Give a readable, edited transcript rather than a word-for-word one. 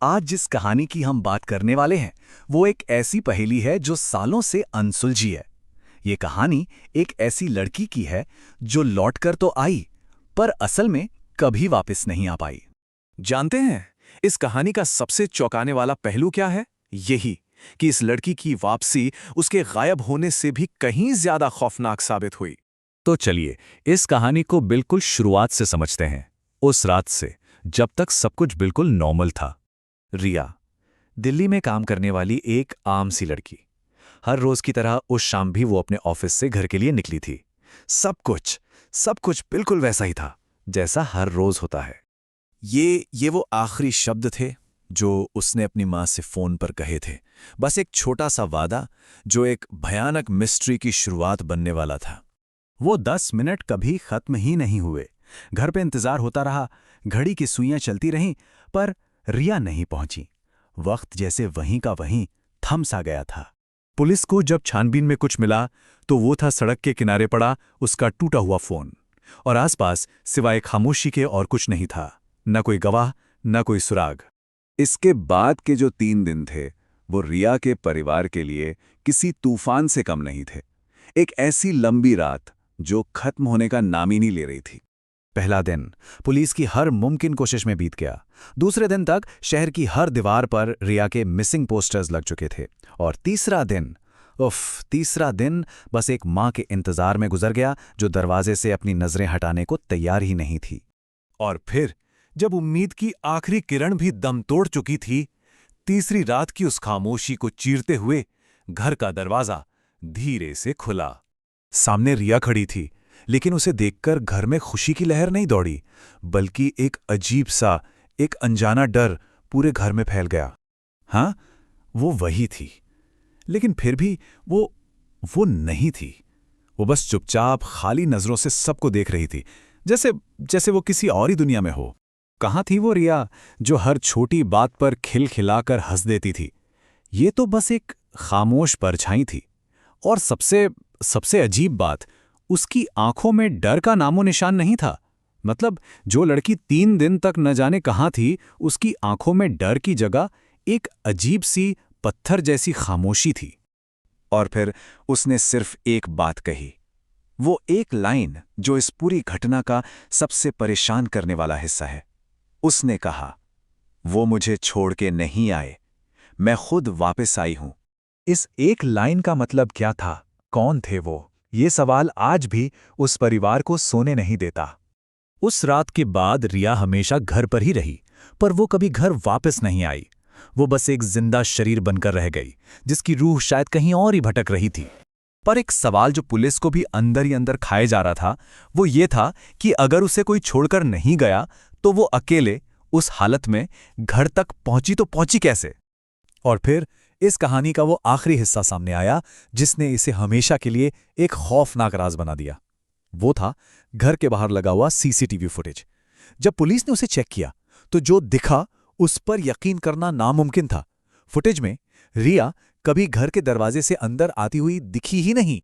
आज जिस कहानी की हम बात करने वाले हैं वो एक ऐसी पहेली है जो सालों से अनसुलझी है। ये कहानी एक ऐसी लड़की की है जो लौटकर तो आई पर असल में कभी वापस नहीं आ पाई। जानते हैं इस कहानी का सबसे चौंकाने वाला पहलू क्या है? यही कि इस लड़की की वापसी उसके गायब होने से भी कहीं ज्यादा खौफनाक साबित हुई। तो चलिए इस कहानी को बिल्कुल शुरुआत से समझते हैं। उस रात से जब तक सब कुछ बिल्कुल नॉर्मल था। रिया दिल्ली में काम करने वाली एक आम सी लड़की। हर रोज की तरह उस शाम भी वो अपने ऑफिस से घर के लिए निकली थी। सब कुछ बिल्कुल वैसा ही था जैसा हर रोज होता है। ये वो आखिरी शब्द थे जो उसने अपनी मां से फोन पर कहे थे। बस एक छोटा सा वादा जो एक भयानक मिस्ट्री की शुरुआत बनने वाला था। वो 10 मिनट कभी खत्म ही नहीं हुए। घर पे इंतजार होता रहा, घड़ी की सुइयां चलती रहीं, पर रिया नहीं पहुंची। वक्त जैसे वहीं का वहीं थम सा गया था। पुलिस को जब छानबीन में कुछ मिला तो वो था सड़क के किनारे पड़ा उसका टूटा हुआ फोन, और आसपास सिवाय खामोशी के और कुछ नहीं था। न कोई गवाह, न कोई सुराग। इसके बाद के जो 3 दिन थे वो रिया के परिवार के लिए किसी तूफान से कम नहीं थे। एक ऐसी लंबी रात जो खत्म होने का नाम ही नहीं ले रही थी। पहला दिन पुलिस की हर मुमकिन कोशिश में बीत गया। दूसरे दिन तक शहर की हर दीवार पर रिया के मिसिंग पोस्टर्स लग चुके थे। और तीसरा दिन बस एक मां के इंतजार में गुजर गया जो दरवाजे से अपनी नजरें हटाने को तैयार ही नहीं थी। और फिर जब उम्मीद की आखिरी किरण भी दम तोड़ चुकी थी, तीसरी रात की उस खामोशी को चीरते हुए घर का दरवाजा धीरे से खुला। सामने रिया खड़ी थी, लेकिन उसे देखकर घर में खुशी की लहर नहीं दौड़ी, बल्कि एक अजीब सा, एक अनजाना डर पूरे घर में फैल गया। हाँ, वो वही थी, लेकिन फिर भी वो नहीं थी। वो बस चुपचाप खाली नजरों से सबको देख रही थी, जैसे वो किसी और ही दुनिया में हो। कहाँ थी वो रिया जो हर छोटी बात पर खिलखिलाकर हंस देती थी? ये तो बस एक खामोश परछाई थी। और सबसे अजीब बात, उसकी आंखों में डर का नामो निशान नहीं था। मतलब जो लड़की 3 दिन तक न जाने कहाँ थी, उसकी आंखों में डर की जगह एक अजीब सी पत्थर जैसी खामोशी थी। और फिर उसने सिर्फ एक बात कही, वो एक लाइन जो इस पूरी घटना का सबसे परेशान करने वाला हिस्सा है। उसने कहा, वो मुझे छोड़ के नहीं आए, मैं खुद वापस आई हूं। इस एक लाइन का मतलब क्या था? कौन थे वो? ये सवाल आज भी उस परिवार को सोने नहीं देता। उस रात के बाद रिया हमेशा घर पर ही रही, पर वो कभी घर वापस नहीं आई। वो बस एक जिंदा शरीर बनकर रह गई, जिसकी रूह शायद कहीं और ही भटक रही थी। पर एक सवाल जो पुलिस को भी अंदर ही अंदर खाए जा रहा था, वो ये था कि अगर उसे कोई छोड़कर नहीं गया तो वो अकेले उस हालत में घर तक पहुंची तो पहुंची कैसे? और फिर इस कहानी का वो आखिरी हिस्सा सामने आया जिसने इसे हमेशा के लिए एक खौफनाक राज बना दिया। वो था घर के बाहर लगा हुआ सीसीटीवी फुटेज। जब पुलिस ने उसे चेक किया तो जो दिखा उस पर यकीन करना नामुमकिन था। फुटेज में रिया कभी घर के दरवाजे से अंदर आती हुई दिखी ही नहीं।